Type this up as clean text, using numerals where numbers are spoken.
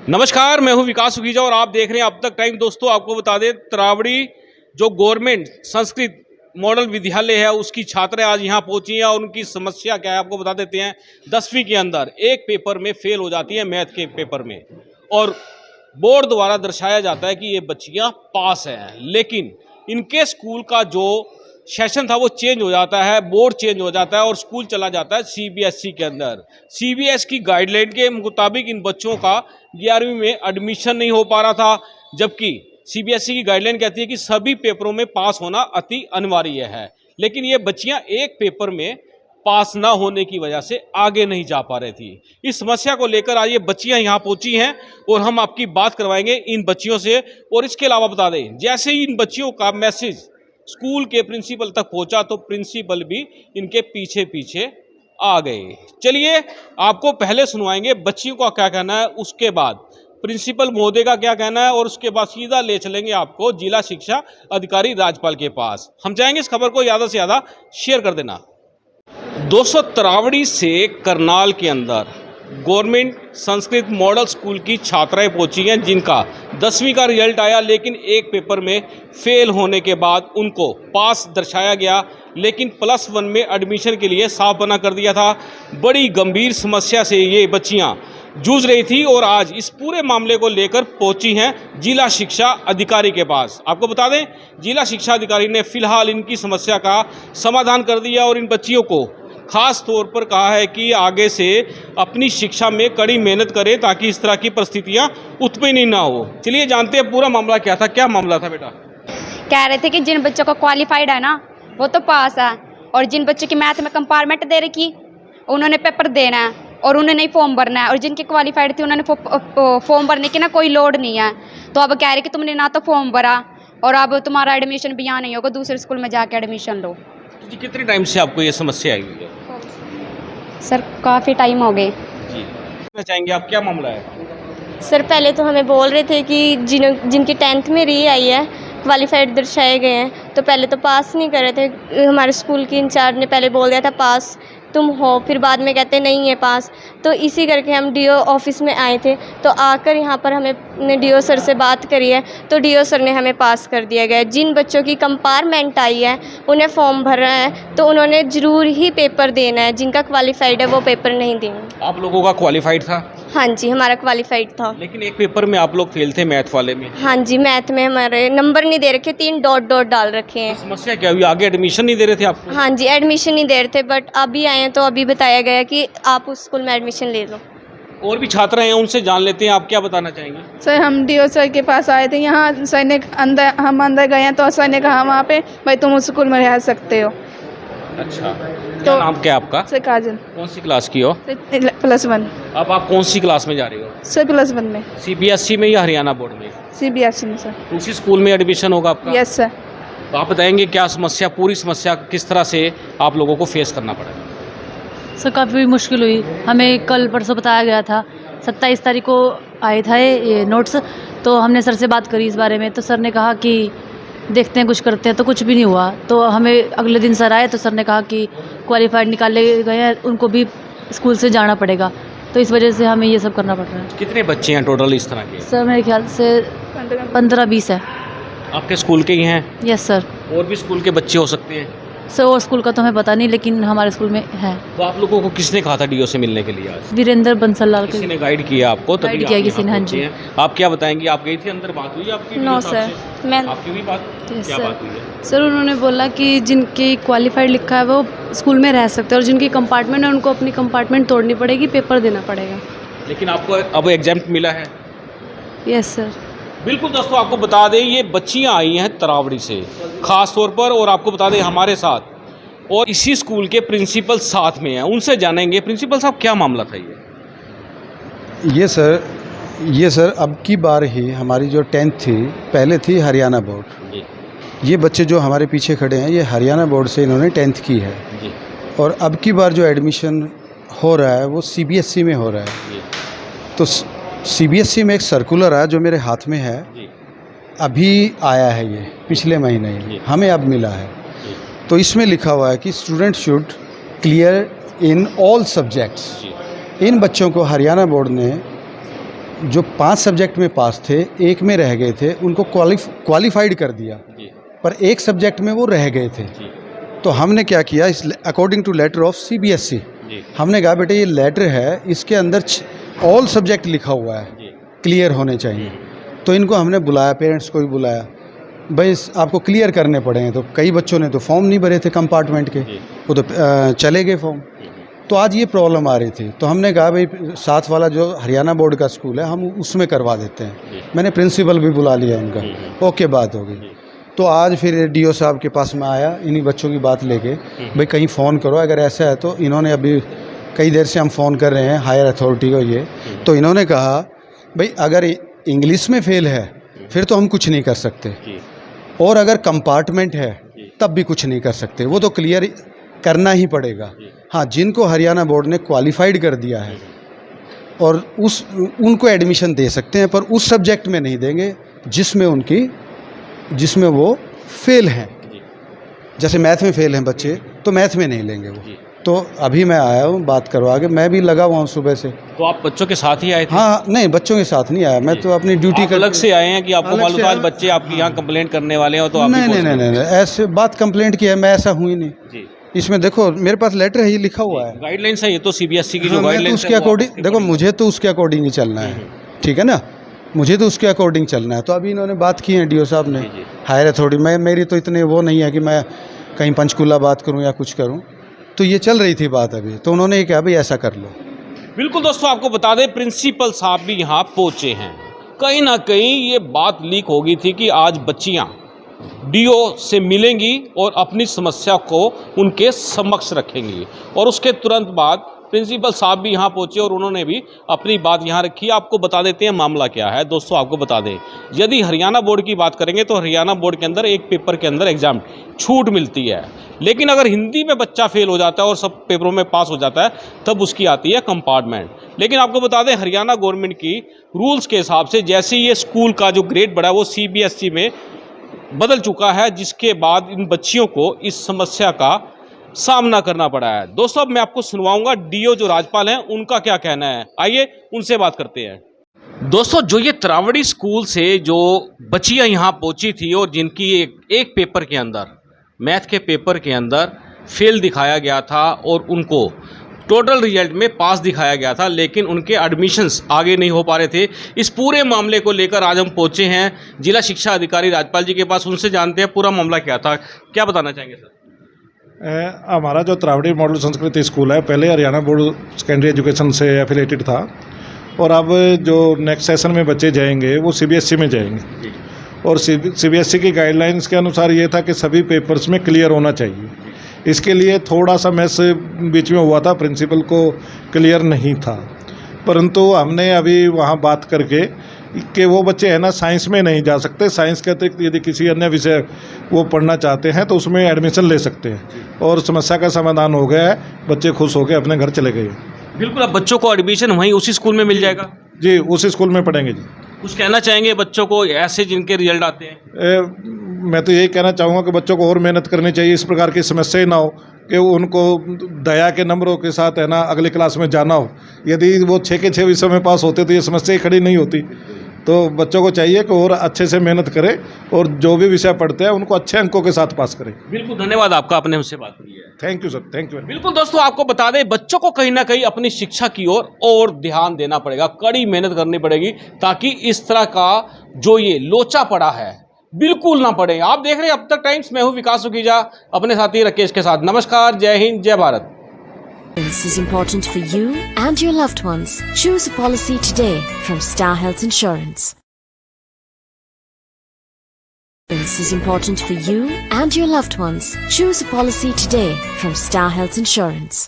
नमस्कार, मैं हूं विकास सुखीजा और आप देख रहे हैं अब तक टाइम। दोस्तों, आपको बता दें, तरावड़ी जो गवर्नमेंट संस्कृत मॉडल विद्यालय है उसकी छात्राएं आज यहां पहुंची हैं और उनकी समस्या क्या है आपको बता देते हैं। 10वीं के अंदर एक पेपर में फेल हो जाती है, मैथ के पेपर में, और बोर्ड द्वारा दर्शाया जाता है कि ये बच्चियां पास हैं, लेकिन इनके स्कूल का जो सेशन था वो चेंज हो जाता है, बोर्ड चेंज हो जाता है और स्कूल चला जाता है सीबीएसई के अंदर। सीबीएसई की गाइडलाइन के मुताबिक इन बच्चों का 11वीं में एडमिशन नहीं हो पा रहा था, जबकि सीबीएसई की गाइडलाइन कहती है कि सभी पेपरों में पास होना अति अनिवार्य है। लेकिन ये बच्चियां एक पेपर में पास ना होने की वजह से आगे नहीं जा पा रही थी। इस समस्या को लेकर आज ये बच्चियां यहाँ पहुंची हैं और हम आपकी बात करवाएंगे इन बच्चियों से। और इसके अलावा बता दें, जैसे ही इन बच्चियों का मैसेज स्कूल के प्रिंसिपल तक पहुंचा तो प्रिंसिपल भी इनके पीछे पीछे आ गए। चलिए आपको पहले सुनवाएंगे बच्चियों का क्या कहना है, उसके बाद प्रिंसिपल महोदय का क्या कहना है और उसके बाद सीधा ले चलेंगे आपको जिला शिक्षा अधिकारी राजपाल के पास। हम चाहेंगे इस खबर को ज़्यादा से ज़्यादा शेयर कर देना। दोस्तों, तरावड़ी से करनाल के अंदर गवर्नमेंट संस्कृत मॉडल स्कूल की छात्राएं पहुंची हैं जिनका 10वीं का रिजल्ट आया, लेकिन एक पेपर में फेल होने के बाद उनको पास दर्शाया गया, लेकिन +1 में एडमिशन के लिए साफ मना कर दिया था। बड़ी गंभीर समस्या से ये बच्चियां जूझ रही थी और आज इस पूरे मामले को लेकर पहुंची हैं जिला शिक्षा अधिकारी के पास। आपको बता दें, जिला शिक्षा अधिकारी ने फिलहाल इनकी समस्या का समाधान कर दिया और इन बच्चियों को खास तौर पर कहा है कि आगे से अपनी शिक्षा में कड़ी मेहनत करें ताकि इस तरह की परिस्थितियां उत्पन्न ना हो। चलिए जानते हैं पूरा मामला क्या था। क्या मामला था बेटा? कह रहे थे कि जिन बच्चों को क्वालिफाइड है ना वो तो पास है, और जिन बच्चों की मैथ में कंपार्टमेंट दे रखी उन्होंने पेपर देना है और उन्होंने ही फॉर्म भरना है, और जिनकी क्वालिफाइड थी उन्होंने फॉर्म भरने की ना कोई लोड नहीं है। तो अब कह रहे कि तुमने ना तो फॉर्म भरा और अब तुम्हारा एडमिशन भी यहाँ नहीं होगा, दूसरे स्कूल में जाके एडमिशन लो। जी, कितने टाइम से आपको ये समस्या आई हुई है? सर काफ़ी टाइम हो गए जी, पूछना चाहेंगे आप क्या मामला है? सर पहले तो हमें बोल रहे थे कि जिनकी 10th में री आई है, क्वालिफाइड दर्शाए गए हैं, तो पहले तो पास नहीं कर रहे थे। हमारे स्कूल की इंचार्ज ने पहले बोल दिया था पास तुम हो, फिर बाद में कहते नहीं है पास। तो इसी करके हम डीओ ऑफिस में आए थे, तो आकर यहाँ पर हमें डीओ सर से बात करी है, तो डीओ सर ने हमें पास कर दिया गया। जिन बच्चों की कंपार्टमेंट आई है उन्हें फॉर्म भरना है, तो उन्होंने ज़रूर ही पेपर देना है। जिनका क्वालिफाइड है वो पेपर नहीं देंगे। आप लोगों का क्वालिफाइड था? हाँ जी, हमारा क्वालिफाइड था। लेकिन एक पेपर में आप लोग फेल थे, मैथ वाले में। हाँ जी, मैथ में हमारे नंबर नहीं दे रखे, 3 डॉट डाल रखे हैं। तो समस्या क्या हुई? आगे एडमिशन नहीं दे रहे थे आपको? हाँ जी, एडमिशन नहीं दे रहे थे, बट अभी आए हैं तो अभी बताया गया कि आप उस स्कूल में एडमिशन ले लो। और भी छात्र हैं, उनसे जान लेते हैं, आप क्या बताना चाहेंगे? सर हम डीओ सर के पास आए थे, यहाँ सर ने हम अंदर गए हैं तो सर ने कहा वहाँ पे भाई तुम उस स्कूल में रह सकते हो। अच्छा, तो नाम क्या है आपका? सर काजल। कौन सी क्लास की हो? +1। अब आप कौन सी क्लास में जा रही हो? सर +1 में। सीबीएसई में या हरियाणा बोर्ड में? सीबीएसई में सर। उसी स्कूल में एडमिशन होगा आपका? Yes sir. तो आप बताएंगे क्या समस्या, पूरी समस्या किस तरह से आप लोगों को फेस करना पड़ा? सर काफ़ी मुश्किल हुई। हमें कल परसों बताया गया था, 27 तारीख को आए था ये नोट्स, तो हमने सर से बात करी इस बारे में, तो सर ने कहा कि देखते हैं कुछ करते हैं, तो कुछ भी नहीं हुआ। तो हमें अगले दिन सर आए तो सर ने कहा कि क्वालिफाइड निकाले गए हैं, उनको भी स्कूल से जाना पड़ेगा, तो इस वजह से हमें ये सब करना पड़ रहा है। कितने बच्चे हैं टोटल इस तरह के? सर मेरे ख्याल से 15-20 है। आपके स्कूल के ही हैं? Yes sir. और भी स्कूल के बच्चे हो सकते हैं? सर वो स्कूल का तो हमें पता नहीं, लेकिन हमारे स्कूल में है। तो आप लोगों को किसने कहा था डीओ से मिलने के लिए आज? वीरेंद्र बंसल लाल किसी के ने गाइड किया आपको? तभी गाइड किया आप किसी ने। यहाँ हाँ जी। पहुंचे हैं। आप क्या बताएंगी? आप गई थी अंदर, बात हुई आपकी? नो DO साहब सर, से? मैं आपकी हुई बात? Yes, क्या sir. बात हुई है? सर उन्होंने बोला कि जिनकी क्वालिफाइड लिखा है वो स्कूल में रह सकते हैं, और जिनकी कंपार्टमेंट है उनको अपनी कंपार्टमेंट तोड़नी पड़ेगी, पेपर देना पड़ेगा। लेकिन आपको अब एग्जाम मिला है? Yes sir. बिल्कुल दोस्तों, आपको बता दें ये बच्चियां आई हैं तरावड़ी से खास तौर पर, और आपको बता दें हमारे साथ और इसी स्कूल के प्रिंसिपल साथ में हैं, उनसे जानेंगे। प्रिंसिपल साहब क्या मामला था ये सर अब की बार ही हमारी जो 10th थी, पहले थी हरियाणा बोर्ड जी। ये बच्चे जो हमारे पीछे खड़े हैं ये हरियाणा बोर्ड से इन्होंने 10th की है जी। और अब की बार जो एडमिशन हो रहा है वो सीबीएसई में हो रहा है जी। तो सीबीएसई में एक सर्कुलर है जो मेरे हाथ में है, जी। अभी आया है, ये पिछले महीने जी। ही हमें अब मिला है। जी। तो इसमें लिखा हुआ है कि student should clear in all subjects. इन बच्चों को हरियाणा बोर्ड ने जो 5 सब्जेक्ट में पास थे, एक में रह गए थे, उनको क्वालिफाइड कर दिया, पर एक सब्जेक्ट में वो रह गए थे। तो हमने क्या किया, इस according to letter of CBSE हमने कहा बेटे ये लेटर है, इसके अंदर ऑल सब्जेक्ट लिखा हुआ है, क्लियर होने चाहिए। तो इनको हमने बुलाया, पेरेंट्स को भी बुलाया, भाई आपको क्लियर करने पड़े हैं। तो कई बच्चों ने तो फॉर्म नहीं भरे थे कंपार्टमेंट के, वो तो चले गए फॉर्म। तो आज ये प्रॉब्लम आ रही थी, तो हमने कहा भाई साथ वाला जो हरियाणा बोर्ड का स्कूल है हम उसमें करवा देते हैं। मैंने प्रिंसिपल भी बुला लिया उनका, ओके बात हो गई। तो आज फिर DO साहब के पास में आया, इन्हीं बच्चों की बात लेके, भाई कहीं फ़ोन करो अगर ऐसा है तो। इन्होंने अभी कई देर से हम फ़ोन कर रहे हैं हायर अथॉरिटी को ये, तो इन्होंने कहा भाई अगर इंग्लिश में फ़ेल है फिर तो हम कुछ नहीं कर सकते, और अगर कंपार्टमेंट है तब भी कुछ नहीं कर सकते, वो तो क्लियर करना ही पड़ेगा। हाँ, जिनको हरियाणा बोर्ड ने क्वालिफाइड कर दिया है और उनको एडमिशन दे सकते हैं, पर उस सब्जेक्ट में नहीं देंगे जिसमें वो फेल हैं। जैसे मैथ में फेल हैं बच्चे, तो मैथ में नहीं लेंगे वो। तो अभी मैं आया हूँ बात करवा के, मैं भी लगा हुआ हूँ सुबह से। तो आप बच्चों के साथ ही आए थे? हाँ, नहीं बच्चों के साथ नहीं आया, मैं तो अपनी ड्यूटी अलग से आए हैं कि आपको मालूम था आज बच्चे आपके यहाँ कंप्लेंट करने वाले हो? तो आप नहीं, ऐसे बात कंप्लेंट की है, मैं ऐसा हुई नहीं। इसमें देखो मेरे पास लेटर है, ये लिखा हुआ है, गाइडलाइंस है ये तो CBSE की जो गाइडलाइंस है उसके अकॉर्डिंग। देखो मुझे तो उसके अकॉर्डिंग ही चलना है, ठीक है ना, मुझे तो उसके अकॉर्डिंग चलना है। तो अभी इन्होंने बात की है DO साहब ने, हायर अथॉरिटी में। मेरी तो इतने वो नहीं है कि मैं कहीं पंचकूला बात करूं या कुछ करूं, तो ये चल रही थी बात अभी। तो उन्होंने कहा भाई ऐसा कर लो। बिल्कुल दोस्तों, आपको बता दें प्रिंसिपल साहब भी यहाँ पहुँचे हैं। कहीं ना कहीं ये बात लीक हो गई थी कि आज बच्चियाँ DO से मिलेंगी और अपनी समस्या को उनके समक्ष रखेंगी, और उसके तुरंत बाद प्रिंसिपल साहब भी यहाँ पहुँचे और उन्होंने भी अपनी बात यहाँ रखी। आपको बता देते हैं मामला क्या है। दोस्तों आपको बता दें, यदि हरियाणा बोर्ड की बात करेंगे तो हरियाणा बोर्ड के अंदर एक पेपर के अंदर एग्जाम छूट मिलती है, लेकिन अगर हिंदी में बच्चा फेल हो जाता है और सब पेपरों में पास हो जाता है तब उसकी आती है कंपार्टमेंट। लेकिन आपको बता दें हरियाणा गवर्नमेंट की रूल्स के हिसाब से जैसे ये स्कूल का जो ग्रेड बढ़ा वो CBSE में बदल चुका है, जिसके बाद इन बच्चियों को इस समस्या का सामना करना पड़ा है। दोस्तों अब मैं आपको सुनवाऊंगा DO जो राज्यपाल हैं उनका क्या कहना है, आइए उनसे बात करते हैं। दोस्तों जो ये तरावड़ी स्कूल से जो बच्चियां यहाँ पहुंची थी और जिनकी एक पेपर के अंदर, मैथ के पेपर के अंदर फेल दिखाया गया था और उनको टोटल रिजल्ट में पास दिखाया गया था, लेकिन उनके एडमिशन्स आगे नहीं हो पा रहे थे। इस पूरे मामले को लेकर आज हम पहुंचे हैं जिला शिक्षा अधिकारी राज्यपाल जी के पास, उनसे जानते हैं पूरा मामला क्या था। क्या बताना चाहेंगे सर? हमारा जो तरावड़ी मॉडल संस्कृत स्कूल है पहले हरियाणा बोर्ड सेकेंडरी एजुकेशन से एफिलेटेड था, और अब जो नेक्स्ट सेशन में बच्चे जाएंगे वो CBSE में जाएंगे, और CBSE की गाइडलाइंस के अनुसार ये था कि सभी पेपर्स में क्लियर होना चाहिए। इसके लिए थोड़ा सा मैस बीच में हुआ था, प्रिंसिपल को क्लियर नहीं था, परंतु हमने अभी वहाँ बात करके कि वो बच्चे है ना साइंस में नहीं जा सकते, साइंस के अतिरिक्त यदि किसी अन्य विषय वो पढ़ना चाहते हैं तो उसमें एडमिशन ले सकते हैं, और समस्या का समाधान हो गया है, बच्चे खुश होकर अपने घर चले गए। बिल्कुल, अब बच्चों को एडमिशन वहीं उसी स्कूल में मिल जाएगा? जी, उसी स्कूल में पढ़ेंगे जी। कुछ कहना चाहेंगे बच्चों को ऐसे जिनके रिजल्ट आते हैं? मैं तो यही कहना चाहूँगा कि बच्चों को और मेहनत करनी चाहिए, इस प्रकार की समस्या ना हो कि उनको दया के नंबरों के साथ है ना अगली क्लास में जाना हो। यदि वो 6 के 6 विषय में पास होते तो ये समस्या ही खड़ी नहीं होती। तो बच्चों को चाहिए कि और अच्छे से मेहनत करें और जो भी विषय पढ़ते हैं उनको अच्छे अंकों के साथ पास करें। बिल्कुल, धन्यवाद आपका, आपने हमसे बात की है। Thank you sir, thank you. बिल्कुल दोस्तों, आपको बता दें बच्चों को कहीं ना कहीं अपनी शिक्षा की ओर और ध्यान देना पड़ेगा, कड़ी मेहनत करनी पड़ेगी, ताकि इस तरह का जो ये लोचा पड़ा है बिल्कुल ना पड़े। आप देख रहे हैं अब तक टाइम्स, मैं हूँ विकास सुखीजा अपने साथी राकेश के साथ। नमस्कार, जय हिंद, जय Bharat. This is important for you and your loved ones. Choose a policy today from Star Health Insurance. This is important for you and your loved ones. Choose a policy today from Star Health Insurance.